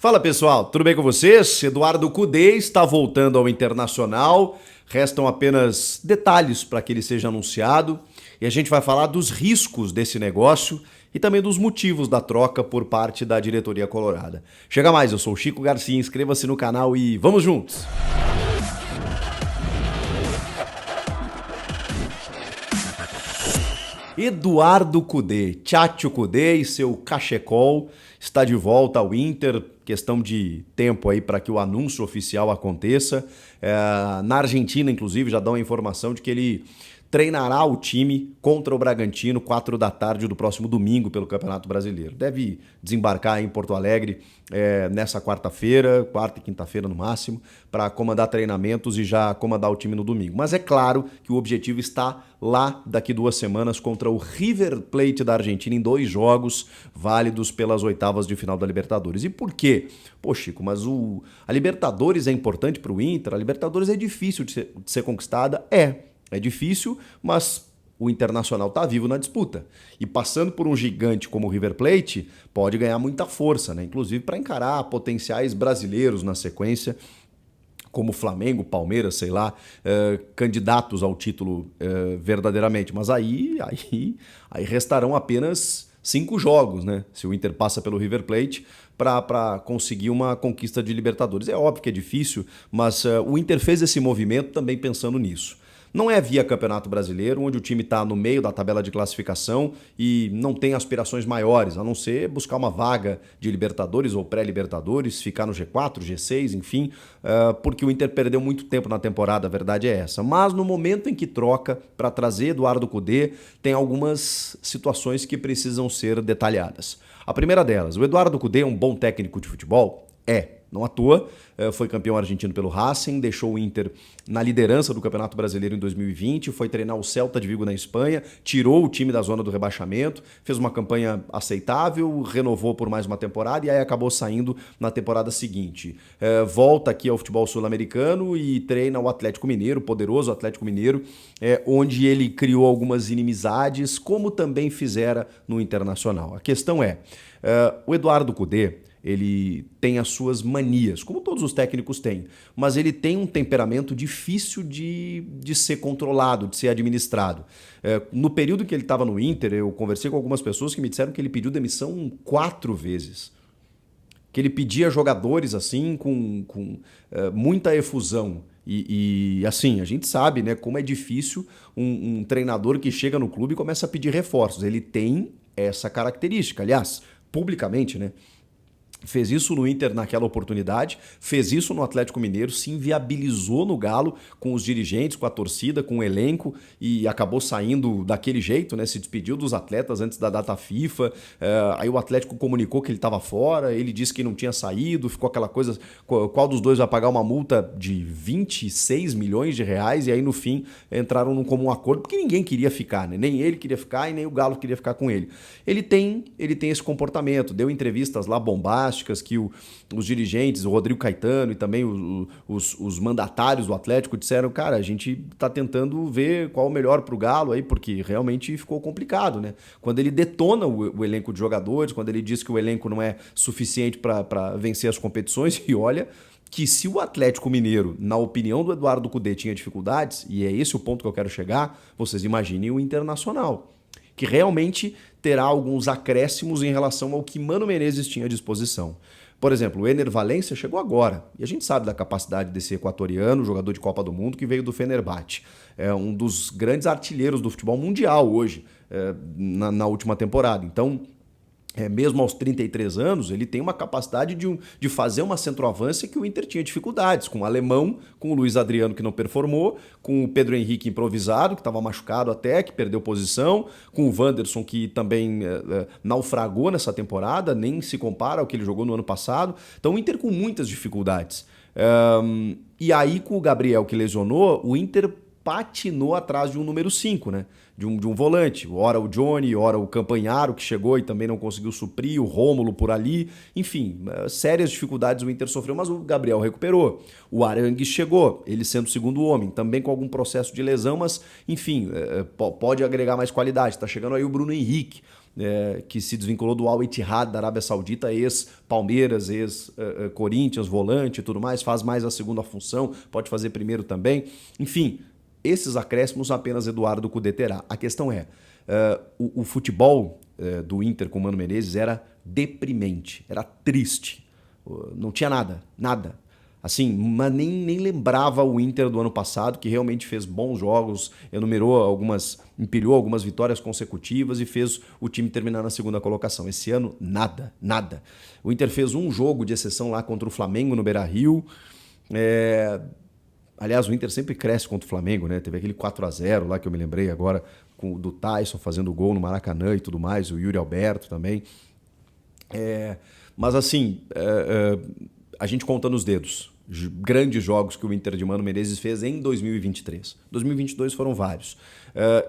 Fala pessoal, tudo bem com vocês? Eduardo Cudê está voltando ao Internacional, restam apenas detalhes para que ele seja anunciado e a gente vai falar dos riscos desse negócio e também dos motivos da troca por parte da diretoria colorada. Chega mais, eu sou o Chico Garcia, inscreva-se no canal e vamos juntos! Eduardo Cudê, Tchatcho Cudê e seu cachecol está de volta ao Inter, questão de tempo aí para que o anúncio oficial aconteça. Na Argentina, inclusive, já dá uma informação de que ele treinará o time contra o Bragantino, 4 da tarde do próximo domingo pelo Campeonato Brasileiro. Deve desembarcar em Porto Alegre nessa quarta-feira, quarta e quinta-feira no máximo, para comandar treinamentos e já comandar o time no domingo. Mas é claro que o objetivo está lá daqui 2 semanas contra o River Plate da Argentina em 2 jogos válidos pelas oitavas de final da Libertadores. E por quê? Pô, Chico, mas a Libertadores é importante para o Inter? A Libertadores é difícil de ser conquistada? É difícil, mas o Internacional está vivo na disputa. E passando por um gigante como o River Plate, pode ganhar muita força, né? Inclusive para encarar potenciais brasileiros na sequência, como Flamengo, Palmeiras, sei lá, candidatos ao título verdadeiramente. Mas aí restarão apenas 5 jogos, né? Se o Inter passa pelo River Plate para conseguir uma conquista de Libertadores. É óbvio que é difícil, mas o Inter fez esse movimento também pensando nisso. Não é via Campeonato Brasileiro, onde o time está no meio da tabela de classificação e não tem aspirações maiores, a não ser buscar uma vaga de Libertadores ou pré-Libertadores, ficar no G4, G6, enfim, porque o Inter perdeu muito tempo na temporada, a verdade é essa. Mas no momento em que troca para trazer Eduardo Cudê, tem algumas situações que precisam ser detalhadas. A primeira delas, o Eduardo Cudê é um bom técnico de futebol? Não à toa, foi campeão argentino pelo Racing, deixou o Inter na liderança do Campeonato Brasileiro em 2020, foi treinar o Celta de Vigo na Espanha, tirou o time da zona do rebaixamento, fez uma campanha aceitável, renovou por mais uma temporada e aí acabou saindo na temporada seguinte. Volta aqui ao futebol sul-americano e treina o Atlético Mineiro, o poderoso Atlético Mineiro, onde ele criou algumas inimizades, como também fizera no Internacional. A questão é, o Eduardo Cudê, ele tem as suas manias, como todos os técnicos têm, mas ele tem um temperamento difícil de ser controlado, de ser administrado. No período que ele estava no Inter, eu conversei com algumas pessoas que me disseram que ele pediu demissão 4 vezes. Que ele pedia jogadores assim com muita efusão. E assim, a gente sabe, né, como é difícil um treinador que chega no clube e começa a pedir reforços. Ele tem essa característica, aliás, publicamente, né? Fez isso no Inter naquela oportunidade, fez isso no Atlético Mineiro, se inviabilizou no Galo com os dirigentes, com a torcida, com o elenco e acabou saindo daquele jeito, né? Se despediu dos atletas antes da data FIFA, aí o Atlético comunicou que ele estava fora, ele disse que não tinha saído, ficou aquela coisa, qual dos dois vai pagar uma multa de 26 milhões de reais e aí no fim entraram num comum acordo, porque ninguém queria ficar, né? Nem ele queria ficar e nem o Galo queria ficar com ele. Ele tem esse comportamento, deu entrevistas lá bombásticas, que os dirigentes, o Rodrigo Caetano e também os mandatários do Atlético disseram, cara, a gente tá tentando ver qual é o melhor pro Galo aí, porque realmente ficou complicado, né? Quando ele detona o elenco de jogadores, quando ele diz que o elenco não é suficiente para vencer as competições, e olha que se o Atlético Mineiro, na opinião do Eduardo Cudê, tinha dificuldades, e é esse o ponto que eu quero chegar, vocês imaginem o Internacional, que realmente terá alguns acréscimos em relação ao que Mano Menezes tinha à disposição. Por exemplo, o Ener Valencia chegou agora, e a gente sabe da capacidade desse equatoriano, jogador de Copa do Mundo, que veio do Fenerbahçe. É um dos grandes artilheiros do futebol mundial hoje, na última temporada. Então, mesmo aos 33 anos, ele tem uma capacidade de fazer uma centroavância que o Inter tinha dificuldades, com o Alemão, com o Luiz Adriano, que não performou, com o Pedro Henrique improvisado, que estava machucado até, que perdeu posição, com o Wanderson, que também naufragou nessa temporada, nem se compara ao que ele jogou no ano passado. Então o Inter com muitas dificuldades. E aí com o Gabriel, que lesionou, o Inter patinou atrás de um número 5, né? De um volante. Ora o Johnny, ora o Campanharo, que chegou e também não conseguiu suprir, o Rômulo por ali. Enfim, sérias dificuldades o Inter sofreu, mas o Gabriel recuperou. O Arangues chegou, ele sendo o segundo homem, também com algum processo de lesão, mas enfim, pode agregar mais qualidade. Tá chegando aí o Bruno Henrique. que se desvinculou do Al Ittihad da Arábia Saudita, ex-Palmeiras, ex-Corinthians, volante e tudo mais, faz mais a segunda função, pode fazer primeiro também. Enfim, esses acréscimos apenas Eduardo Cudê terá. A questão é, o futebol do Inter com o Mano Menezes era deprimente, era triste, não tinha nada. Assim, mas nem lembrava o Inter do ano passado, que realmente fez bons jogos, empilhou algumas vitórias consecutivas e fez o time terminar na segunda colocação. Esse ano, nada. O Inter fez um jogo de exceção lá contra o Flamengo no Beira-Rio. Aliás, o Inter sempre cresce contra o Flamengo, né? Teve aquele 4-0 lá que eu me lembrei agora, do Tyson fazendo gol no Maracanã e tudo mais, o Yuri Alberto também. Mas assim, a gente conta nos dedos grandes jogos que o Inter de Mano Menezes fez em 2023. 2022 foram vários.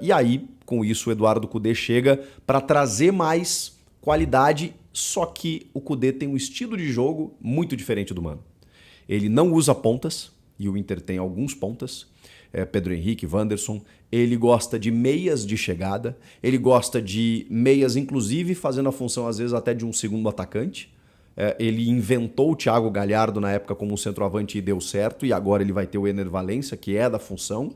E aí, com isso, o Eduardo Cudê chega para trazer mais qualidade, só que o Cudê tem um estilo de jogo muito diferente do Mano. Ele não usa pontas, e o Inter tem alguns pontas, Pedro Henrique, Wanderson. Ele gosta de meias de chegada, ele gosta de meias, inclusive, fazendo a função, às vezes, até de um segundo atacante. Ele inventou o Thiago Galhardo na época como um centroavante e deu certo, e agora ele vai ter o Ener Valencia, que é da função,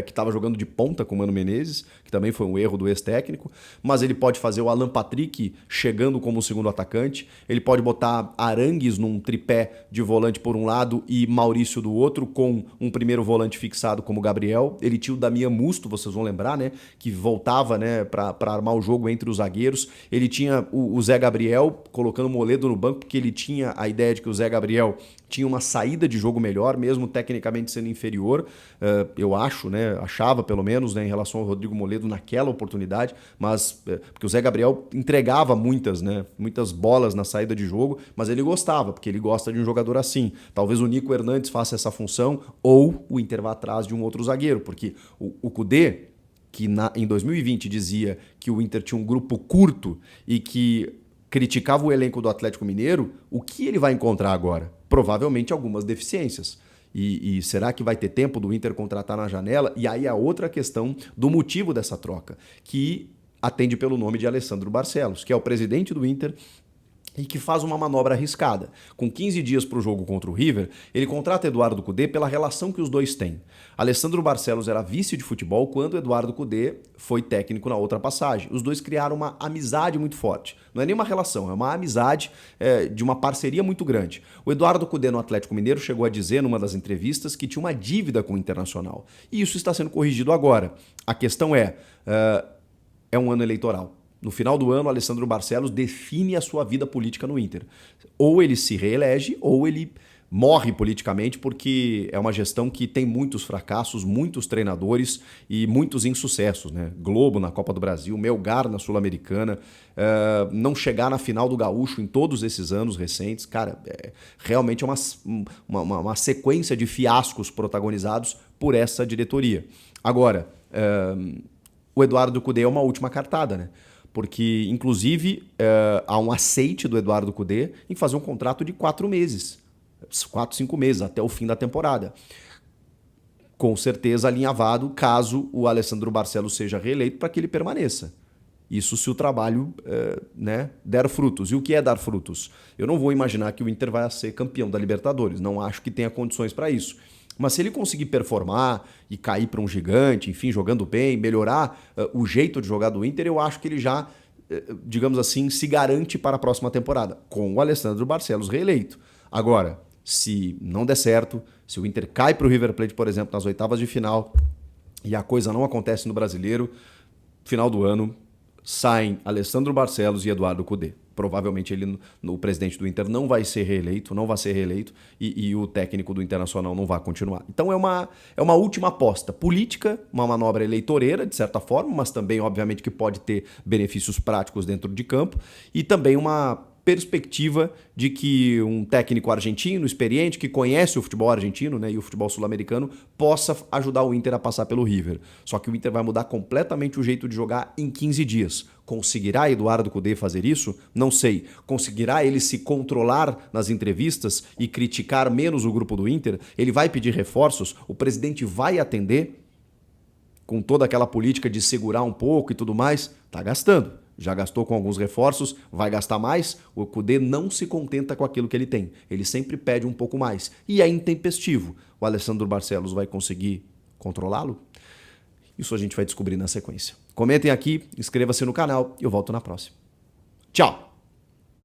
que estava jogando de ponta com o Mano Menezes, que também foi um erro do ex-técnico, mas ele pode fazer o Alan Patrick chegando como segundo atacante, ele pode botar Arangues num tripé de volante por um lado e Maurício do outro, com um primeiro volante fixado como Gabriel. Ele tinha o Damian Musto, vocês vão lembrar, né, que voltava, né, para armar o jogo entre os zagueiros. Ele tinha o Zé Gabriel colocando o Moledo no banco, porque ele tinha a ideia de que o Zé Gabriel tinha uma saída de jogo melhor, mesmo tecnicamente sendo inferior, eu acho, né? Achava pelo menos, né, em relação ao Rodrigo Moledo naquela oportunidade, mas porque o Zé Gabriel entregava muitas bolas na saída de jogo, mas ele gostava, porque ele gosta de um jogador assim. Talvez o Nico Hernandes faça essa função, ou o Inter vá atrás de um outro zagueiro, porque o Cudê, que em 2020 dizia que o Inter tinha um grupo curto e que criticava o elenco do Atlético Mineiro, o que ele vai encontrar agora? Provavelmente algumas deficiências. E será que vai ter tempo do Inter contratar na janela? E aí a outra questão do motivo dessa troca, que atende pelo nome de Alessandro Barcelos, que é o presidente do Inter e que faz uma manobra arriscada. Com 15 dias para o jogo contra o River, ele contrata Eduardo Cudê pela relação que os dois têm. Alessandro Barcelos era vice de futebol quando Eduardo Cudê foi técnico na outra passagem. Os dois criaram uma amizade muito forte. Não é nem uma relação, é uma amizade de uma parceria muito grande. O Eduardo Cudê no Atlético Mineiro chegou a dizer numa das entrevistas que tinha uma dívida com o Internacional. E isso está sendo corrigido agora. A questão é um ano eleitoral. No final do ano, Alessandro Barcelos define a sua vida política no Inter. Ou ele se reelege, ou ele morre politicamente, porque é uma gestão que tem muitos fracassos, muitos treinadores e muitos insucessos, né? Globo na Copa do Brasil, Melgar na Sul-Americana, não chegar na final do Gaúcho em todos esses anos recentes. Cara, realmente é uma sequência de fiascos protagonizados por essa diretoria. Agora, o Eduardo Cudê é uma última cartada, né? Porque, inclusive, há um aceite do Eduardo Cudê em fazer um contrato de 4 meses. 4, 5 meses, até o fim da temporada. Com certeza alinhavado caso o Alessandro Barcelos seja reeleito para que ele permaneça. Isso se o trabalho der frutos. E o que é dar frutos? Eu não vou imaginar que o Inter vai ser campeão da Libertadores. Não acho que tenha condições para isso. Mas se ele conseguir performar e cair para um gigante, enfim, jogando bem, melhorar o jeito de jogar do Inter, eu acho que ele já, digamos assim, se garante para a próxima temporada, com o Alessandro Barcelos reeleito. Agora, se não der certo, se o Inter cai para o River Plate, por exemplo, nas oitavas de final, e a coisa não acontece no Brasileiro, final do ano, saem Alessandro Barcelos e Eduardo Cudê. Provavelmente o presidente do Inter não vai ser reeleito, e o técnico do Internacional não vai continuar. Então é uma última aposta política, uma manobra eleitoreira, de certa forma, mas também, obviamente, que pode ter benefícios práticos dentro de campo, e também uma perspectiva de que um técnico argentino, experiente, que conhece o futebol argentino, né, e o futebol sul-americano, possa ajudar o Inter a passar pelo River. Só que o Inter vai mudar completamente o jeito de jogar em 15 dias. Conseguirá Eduardo Cudê fazer isso? Não sei. Conseguirá ele se controlar nas entrevistas e criticar menos o grupo do Inter? Ele vai pedir reforços? O presidente vai atender? Com toda aquela política de segurar um pouco e tudo mais? Tá gastando. Já gastou com alguns reforços, vai gastar mais? O Kudê não se contenta com aquilo que ele tem. Ele sempre pede um pouco mais. E é intempestivo. O Alessandro Barcelos vai conseguir controlá-lo? Isso a gente vai descobrir na sequência. Comentem aqui, inscreva-se no canal e eu volto na próxima. Tchau!